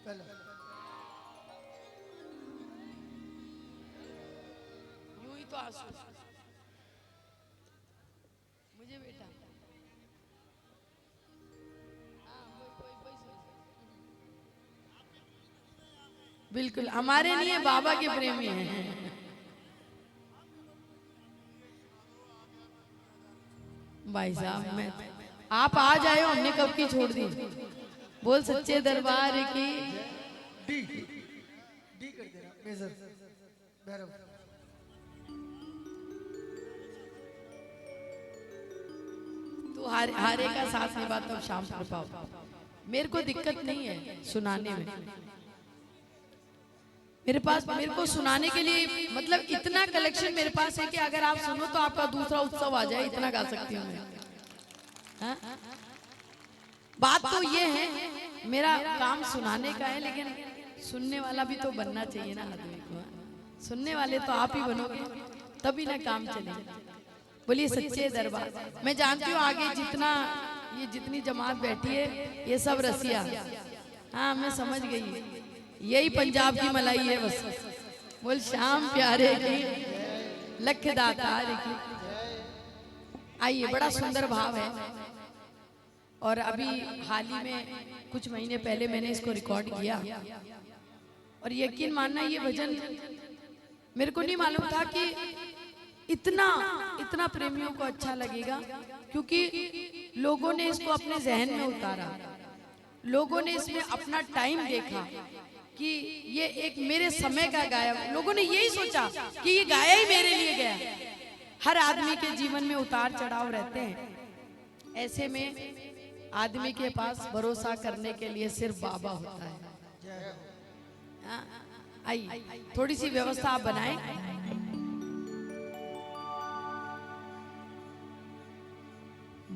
यूं ही तो आंसू मुझे बेटा। बिल्कुल हमारे लिए बाबा के प्रेमी हैं। भाई साहब मैं आप आ जाए, हमने कब की छोड़ दी। बोल सच्चे दरबार की। डी डी कर देना मेजर भैरव। तू हारे का साथ निभा तब शाम को पाओ। मेरे को दिक्कत नहीं है सुनाने में। मेरे को सुनाने के लिए मतलब इतना कलेक्शन मेरे पास है कि अगर आप सुनो तो आपका दूसरा उत्सव आ जाए, इतना गा सकती हूँ मैं। हाँ? बात तो ये है, मेरा काम सुनाने का है, लेकिन सुनने वाला भी तो बनना चाहिए ना आदमी को। सुनने वाले तो आप ही बनोगे तभी ना काम चलेगा। बोलिए सच्चे दरबार। मैं जानती हूँ आगे जितना ये जितनी जमात बैठी है ये सब रसिया। हाँ मैं समझ गई, यही पंजाब की मलाई है बस। बोल श्याम प्यारे की लख दातार की। आइए, बड़ा सुंदर भाव है और अभी हाल ही में कुछ महीने पहले मैंने इसको रिकॉर्ड किया और यकीन मानना ये भजन मेरे को नहीं मालूम था कि इतना प्रेमियों को अच्छा लगेगा, क्योंकि लोगों ने इसको अपने जहन में उतारा, लोगों ने इसमें अपना टाइम देखा कि ये एक मेरे समय का गाया। लोगों ने यही सोचा कि ये गाया ही मेरे लिए गया। हर आदमी के जीवन में उतार चढ़ाव रहते हैं, ऐसे में आदमी के पास भरोसा करने के लिए सिर्फ बाबा होता है। आइए थोड़ी सी व्यवस्था आप बनाएं।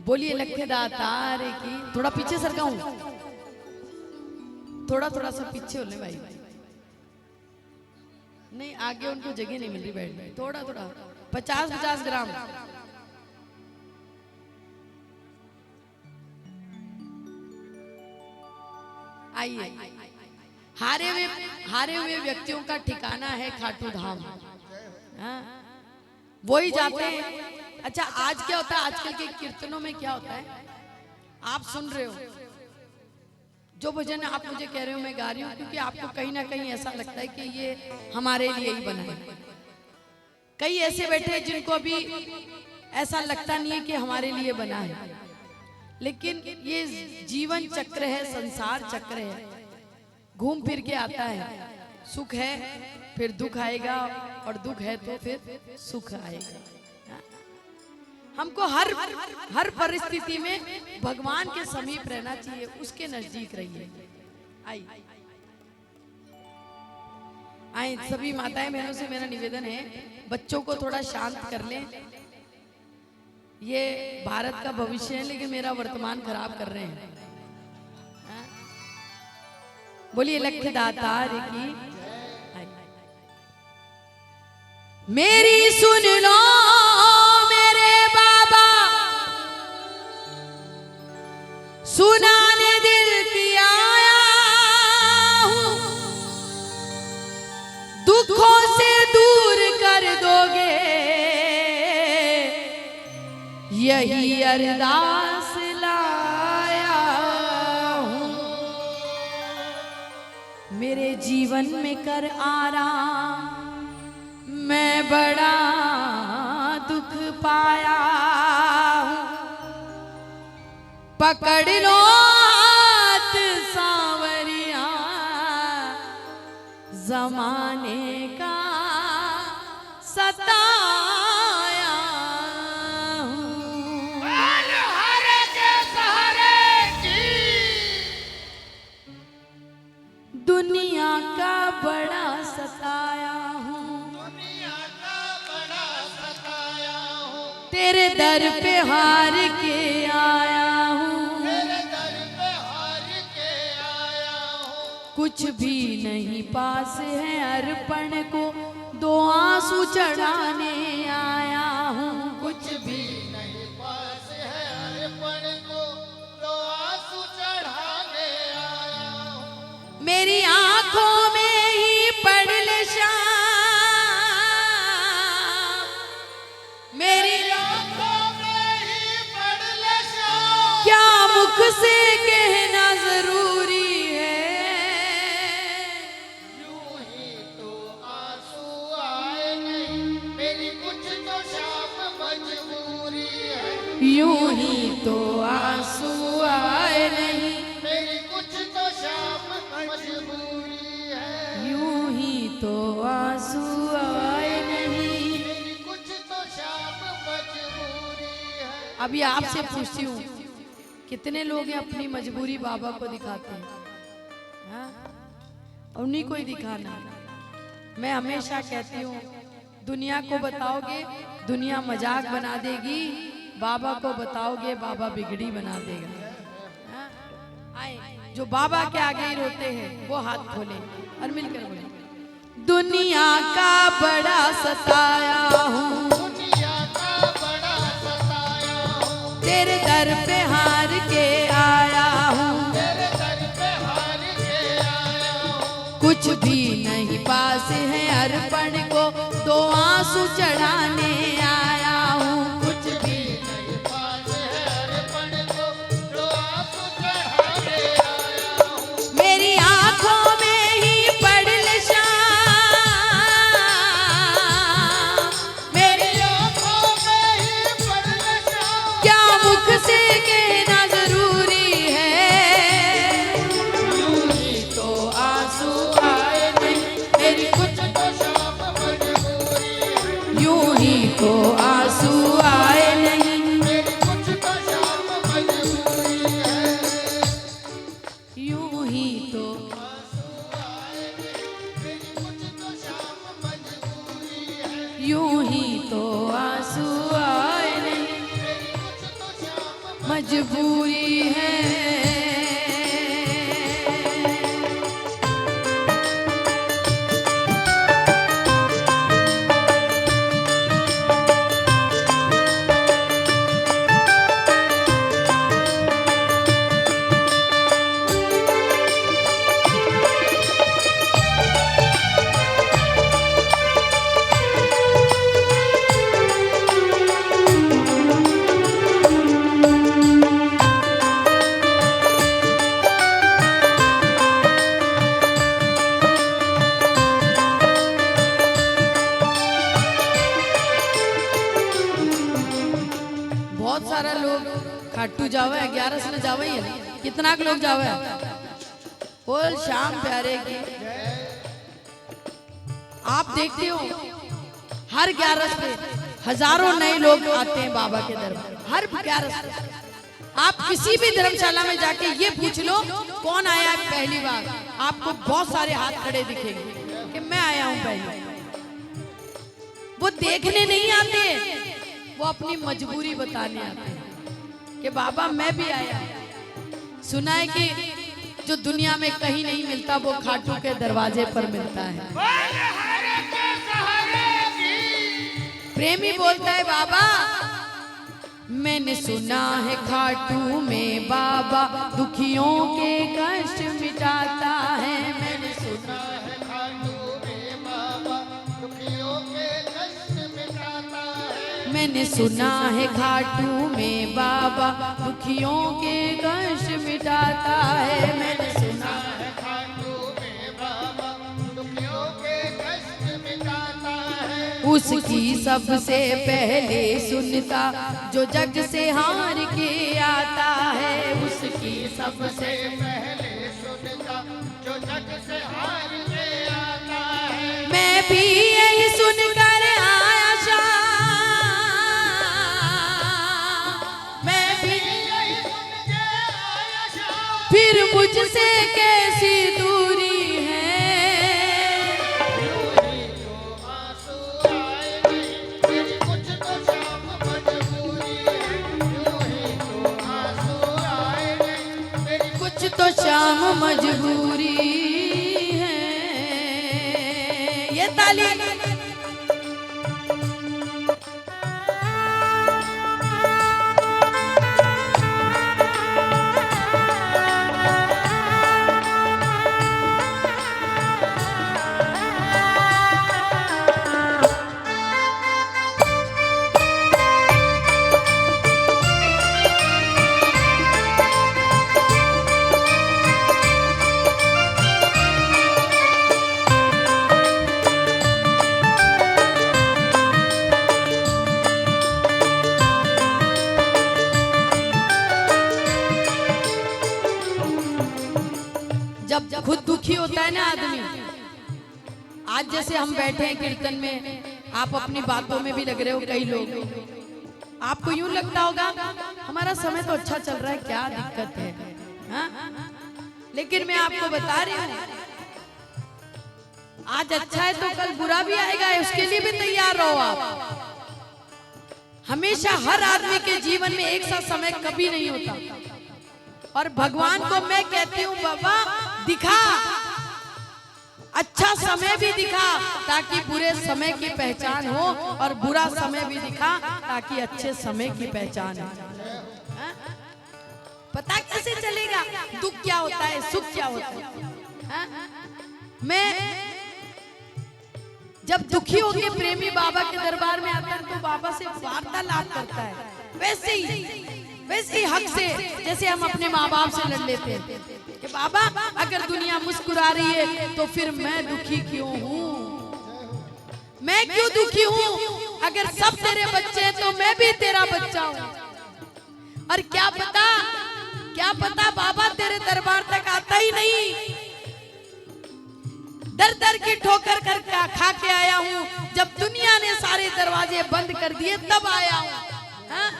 बोलिए लख दातार की। थोड़ा पीछे सरकाऊं, थोड़ा सा पीछे होने भाई। नहीं आगे उनको जगह नहीं मिल रही बैठने। थोड़ा 50-50 ग्राम। आइए, हारे हुए व्यक्तियों का ठिकाना है खाटू धाम। हाँ? वो ही जाते हैं। अच्छा आज क्या होता है, आजकल के कीर्तनों में क्या होता है, आप सुन रहे हो जो भजन आप मुझे कह रहे हो मैं गा रही हूँ, क्योंकि आपको कहीं ना कहीं ऐसा लगता है कि ये हमारे लिए ही बना है। कई ऐसे बैठे हैं जिनको अभी ऐसा लगता नहीं है कि हमारे लिए बना है, लेकिन ये जीवन चक्र है, संसार चक्र है, घूम फिर के आता है। सुख है फिर दुख आएगा और दुख है तो फिर सुख आएगा। हमको हर परिस्थिति में भगवान के समीप रहना चाहिए, उसके नजदीक रहिए। आइए सभी माताएं बहनों से मेरा निवेदन है, बच्चों को थोड़ा शांत कर लें। ये भारत का भविष्य है लेकिन मेरा वर्तमान खराब कर रहे हैं। बोलिए लख दातार की। मेरी सुन लो मेरे बाबा, सुनाने दिल की आया हूं, दुखों से दूर कर दोगे यही अरदास लाया हूं। मेरे जीवन में कर आराम, मैं बड़ा दुख पाया हूं, पकड़ लो हाथ सांवरिया जमाने का सताया हूं। हर के सहारे की दुनिया का बड़ा सताया हूं, तेरे दर पे हार के आया हूँ, तेरे दर पे हार के आया हूँ। कुछ भी नहीं पास है अर्पण को दो आंसू चढ़ाने आया हूँ। कुछ भी नहीं पास है अर्पण को तो आंसू चढ़ाने आया हूँ। मेरी अभी आपसे पूछती हूँ, कितने लोग हैं अपनी मजबूरी बाबा को दिखाते हैं? हाँ? उन्हीं को ही दिखाना है। मैं हमेशा कहती हूँ, दुनिया को बताओगे दुनिया मजाक बना देगी, बाबा को बताओगे बाबा बिगड़ी बना देगा। हाँ? आए जो बाबा के आगे ही रोते हैं वो हाथ खोले और मिलकर बोले, दुनिया का बड़ा सताया हूँ, दुनिया का बड़ा सताया हूँ, तेरे दर पे हार के आया हूँ, तेरे दर पे हार के आया हूँ। कुछ भी नहीं पास है अर्पण को, दो आंसू चढ़ाने आया हूँ। कुछ भी नहीं पास है अर्पण को, तो आंसू चढ़ाने आया हूँ। मेरी आंखों में ही पड़ ले शाम, मेरी आँखों में ही पड़ ले शाम, क्या मुख से कहना जरूरी है, यूं ही तो आंसू आए नहीं, मेरी कुछ तो शाम मजबूरी है, यूं ही तो आंसू आए नहीं, मेरी कुछ तो शाम मजबूरी है। यूं ही तो मेरी कुछ तो शाम मजबूरी है, यूं ही तो आंसू आए नहीं, मेरी कुछ तो शाम मजबूरी है। बहुत सारा लोग खाटू जावे 11 से जावे ही है, कितना लोग जावे बोल श्याम प्यारे की। आप देखते हो हर 11 पे हजारों नए लोग आते हैं बाबा के दरबार, हर 11 पे। आप किसी भी धर्मशाला में जाके ये पूछ लो कौन आया है पहली बार, आपको बहुत सारे हाथ खड़े दिखेंगे कि मैं आया हूं पहली बार। वो देखने नहीं आते, वो अपनी मजबूरी बताने आते हैं कि बाबा मैं भी आया। सुना है कि जो दुनिया में कहीं नहीं मिलता वो खाटू के दरवाजे पर मिलता है। हरे के सहारे की प्रेमी बोलता है बाबा मैंने सुना है खाटू में बाबा दुखियों के कष्ट मिटाता है, मैंने सुना है खाटू में बाबा दुखियों के कष्ट मिटाता है, मैंने सुना है खाटू में बाबा दुखियों के कष्ट मिटाता है, मैंने सुना है खाटू में बाबा दुखियों के कष्ट मिटाता है। उसकी सबसे पहले सुनता जो जग से हार के आता है, उसकी सबसे पहले सुनता जो जग से हार के आता है। मैं भी यही सुनकर आया शाम, मैं भी यही सुन के आया शाम, फिर मुझसे कैसी दूरी है, आंसू आए नहीं, मेरी कुछ तो शाम मजबूरी है। यूं ही तो आंसू आए नहीं, मेरी कुछ तो शाम मजबूरी है। ये ताली जब खुद दुखी होता है ना आदमी, आज जैसे हम बैठे हैं कीर्तन में, आप अपनी बातों में भी लग रहे हो, कई लोग आपको यूं लगता होगा हमारा समय तो अच्छा चल रहा है, क्या दिक्कत है, हाँ? लेकिन मैं आपको बता रही हूँ, आज अच्छा है तो कल बुरा भी आएगा, उसके लिए भी तैयार रहो आप। हमेशा हर आदमी के जीवन में एक सा समय कभी नहीं होता, और भगवान को मैं कहती हूँ बाबा दिखा, अच्छा समय भी दिखा ताकि बुरे समय की पहचान हो, और बुरा समय भी दिखा ताकि अच्छे समय की पहचान हो। हाँ? पता कैसे चलेगा दुख क्या होता है, सुख क्या होता है? हाँ? मैं जब दुखी होकर प्रेमी बाबा के दरबार में आता है तो बाबा से वार्तालाप करता है, वैसे ही हक से जैसे हम अपने माँ बाप से लड़ लेते हैं कि बाबा अगर दुनिया मुस्कुरा रही है तो फिर मैं दुखी क्यों हूँ, मैं क्यों दुखी हूँ? अगर सब तेरे बच्चे हैं तो मैं भी तेरा बच्चा हूँ। और क्या पता बाबा तेरे दरबार तक आता ही नहीं, दर दर की ठोकर कर खा के आया हूँ, जब दुनिया ने सारे दरवाजे बंद कर दिए तब आया हूँ। हाँ?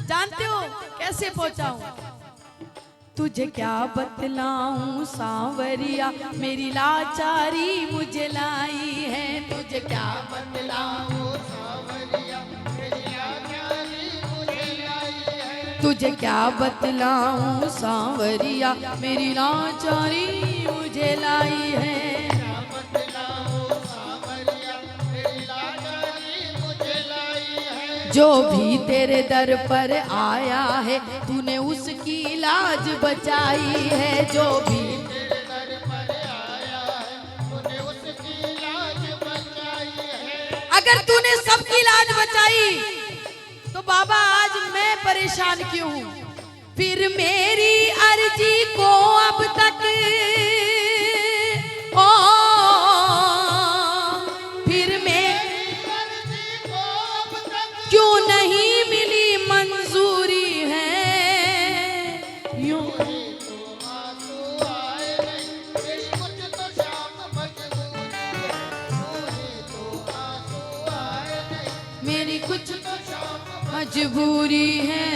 जानते हो कैसे पहुंचा हूँ? तुझे क्या बतलाऊं सांवरिया, मेरी लाचारी मुझे लाई है, तुझे क्या बतलाऊं सांवरिया, मेरी लाचारी मुझे लाई है। तुझे क्या बतलाऊं सांवरिया, मेरी लाचारी मुझे लाई है। जो भी तेरे दर पर आया है तूने उसकी लाज बचाई है, जो भी तेरे दर पर आया है तूने उसकी लाज बचाई है। अगर तूने सबकी लाज बचाई तो बाबा आज मैं परेशान क्यों हूँ? फिर मेरी अर्जी को अब तक क्यों नहीं मिली मंजूरी है? यूं तो आंसू आए नहीं, मेरी कुछ तो शाम मजबूरी है। तो आंसू आए नहीं, मेरी कुछ तो शाम मजबूरी है।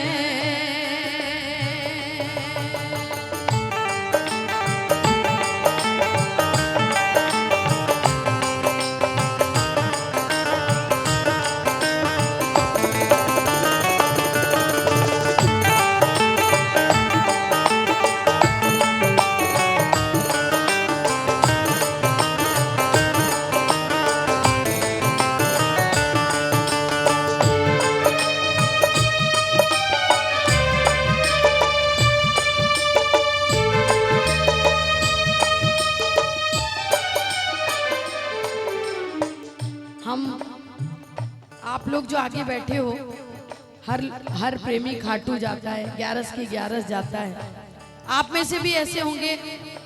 आप लोग जो आगे बैठे हो, हर प्रेमी खाटू जाता है, 11 की 11 जाता है। आप में से भी ऐसे होंगे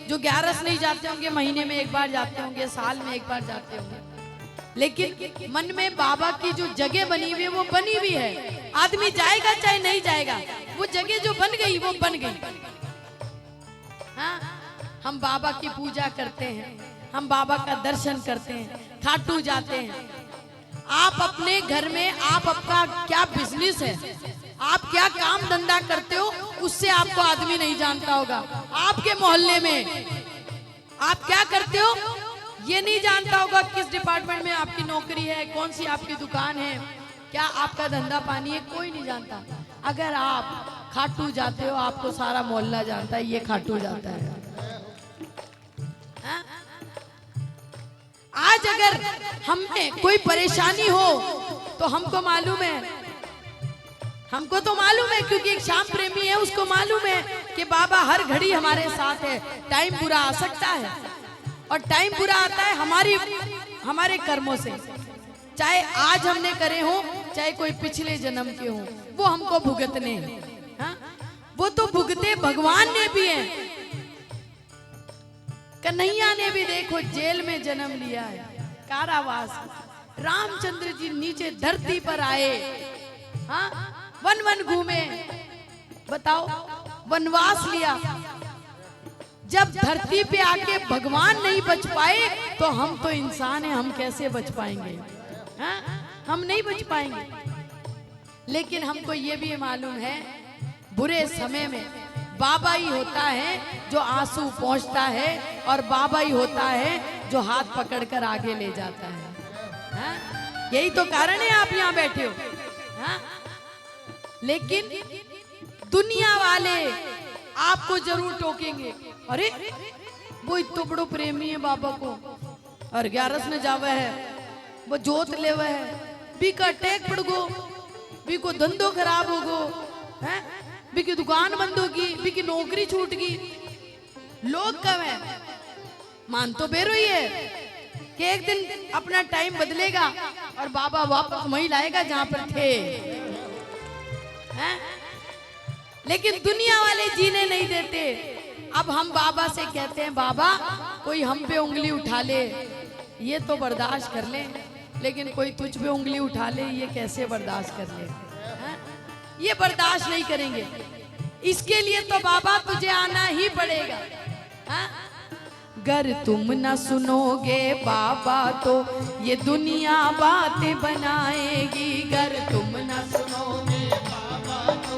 जो 11 नहीं जाते होंगे, महीने में एक बार जाते होंगे, साल में एक बार जाते होंगे, लेकिन मन में बाबा की जो जगह बनी हुई है वो बनी हुई है। आदमी जाएगा चाहे नहीं जाएगा, वो जगह जो बन गई वो बन गई। हाँ? हम बाबा की पूजा करते हैं, हम बाबा का दर्शन करते हैं, खाटू जाते हैं। आप अपने घर में आप आपका क्या बिजनेस है, आप क्या काम धंधा करते हो, उससे आपको आदमी नहीं जानता होगा। आपके मोहल्ले में आप क्या करते हो ये नहीं जानता होगा। किस डिपार्टमेंट में आपकी नौकरी है, कौन सी आपकी दुकान है, क्या आपका धंधा पानी है, कोई नहीं जानता। अगर आप खाटू जाते हो आपको सारा मोहल्ला जानता है, ये खाटू जाता है। हाँ? आज अगर हमें कोई परेशानी हो तो हमको मालूम है, हमको तो मालूम है, क्योंकि एक श्याम प्रेमी है, उसको मालूम है कि बाबा हर घड़ी हमारे साथ है। टाइम बुरा आ सकता है, और टाइम बुरा आता है हमारे कर्मों से, चाहे आज हमने करे हो चाहे कोई पिछले जन्म के हो, वो हमको भुगतने हैं। हाँ? वो तो भुगते भगवान ने भी है। कन्हैया ने भी देखो जेल में जन्म लिया है, कारावास। रामचंद्र जी नीचे धरती पर आए, हाँ, वन वन घूमे, बताओ, वनवास लिया। जब धरती पे आके भगवान नहीं बच पाए तो हम तो इंसान हैं, हम कैसे बच पाएंगे? हाँ? हम नहीं बच पाएंगे। लेकिन हमको ये भी मालूम है बुरे समय में बाबा ही होता है जो आंसू पहुंचता है, और बाबा ही होता है जो हाथ पकड़कर आगे ले जाता है। हाँ? यही तो कारण है आप यहाँ बैठे हो। हाँ? लेकिन दुनिया वाले आपको जरूर टोकेंगे, अरे वो इतो बड़ो प्रेमी है बाबा को, और 11 में जावे है, वो जोत लेवे है, बी का टेक पड़ गो, बी को धंधो खराब हो गो, है बी की दुकान बंद होगी, बी की नौकरी छूट गई। लोग कब है मान तो बेरो ही है कि एक दिन अपना टाइम बदलेगा और बाबा वापस वहीं लाएगा जहां पर थे। हैं? लेकिन दुनिया वाले जीने नहीं देते। अब हम बाबा से कहते हैं बाबा कोई हम पे उंगली उठा ले ये तो बर्दाश्त कर ले, लेकिन कोई तुझ पे उंगली उठा ले ये कैसे बर्दाश्त कर ले? हैं? ये बर्दाश्त नहीं करेंगे। इसके लिए तो बाबा तुझे आना ही पड़ेगा। हाँ? गर तुम न सुनोगे बाबा तो ये दुनिया बातें बनाएगी। गर तुम न सुनोगे बाबा तो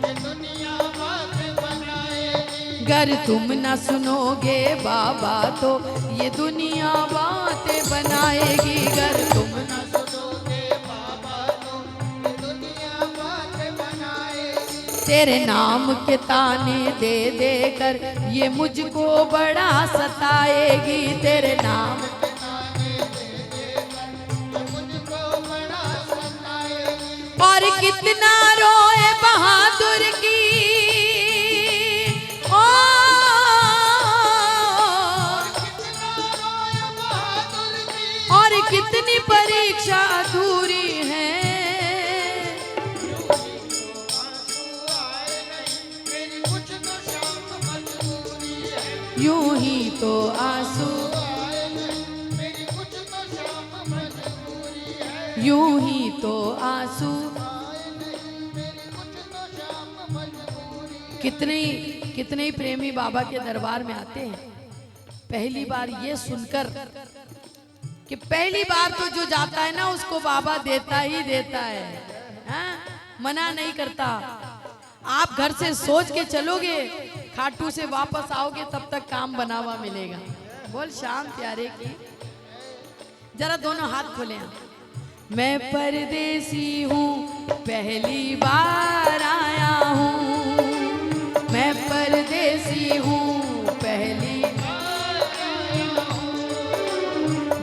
ये दुनिया बातें बनाएगी। गर तुम न सुनोगे बाबा तो ये दुनिया बातें बनाएगी। गर तुम न सुनोगे बाबा तो ये दुनिया बातें बनाएगी। तेरे नाम के ताने दे दे कर ये मुझको बड़ा सताएगी। तेरे नाम के ताने दे देकर ये मुझको बड़ा सताएगी। और कितना रोए बहादुर की ओ कितना रोए बहादुर की। और कितनी परीक्षा अधूरी है। यूं ही तो आंसू मेरी कुछ तो शाम मजबूरी है। यूं ही तो आंसू मेरी कुछ तो शाम मजबूरी। कितने ही प्रेमी बाबा के दरबार में आते हैं पहली बार ये सुनकर कि पहली बार तो जो जाता है ना उसको बाबा देता ही देता है। हाँ? मना नहीं करता। आप घर से सोच के चलोगे खाटू से वापस आओगे तब तक काम बना हुआ मिलेगा। बोल शाम प्यारे की। जरा दोनों हाथ खोले। मैं परदेसी हूँ पहली बार आया हूँ। मैं परदेसी हूँ पहली बार आया हूँ।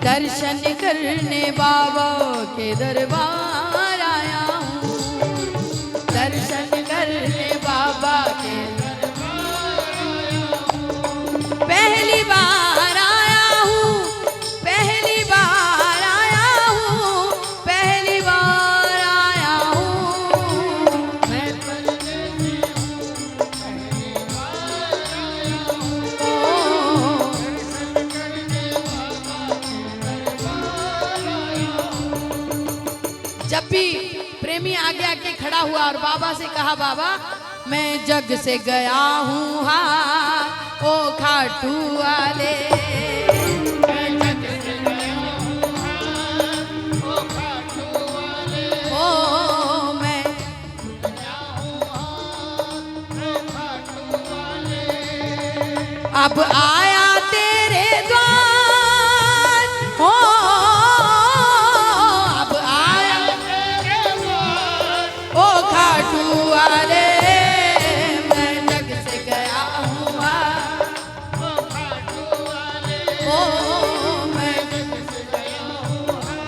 दर्शन करने बाबा के दरबार आया हूँ। दर्शन करने बाबा के पहली बार आया हूँ। पहली बार आया हूँ। पहली बार आया हूँ। मैं परदेसी हूँ पहली बार आया हूँ। दर्शन करने बाबा के दरबार आया हूँ। जब भी प्रेमी आगे आके खड़ा हुआ और बाबा से कहा बाबा मैं जग से गया हूँ हाँ ओ खाटू वाले। मैं जग से गया हूँ हाँ, ओ खाटू वाले। ओ मैं गया हूँ हाँ, ओ खाटू वाले। अब आया तेरे द्वार हो। अब आया तेरे द्वार ओ खाटू वाले। मैं जग से गया हूँ हाँ, ओ खाटू वाले। ओ मैं जग से गया हूँ हाँ,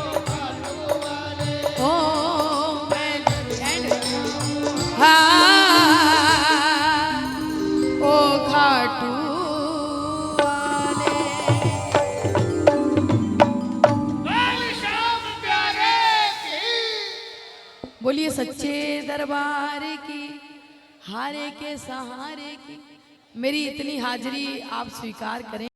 ओ खाटू वाले। ओ मैं हाँ ओ खाटू वाले। बोल शाम प्यारे की। बोलिए सच्चे दरबार की हारे के सहारे की। मेरी इतनी हाजिरी आप स्वीकार करें।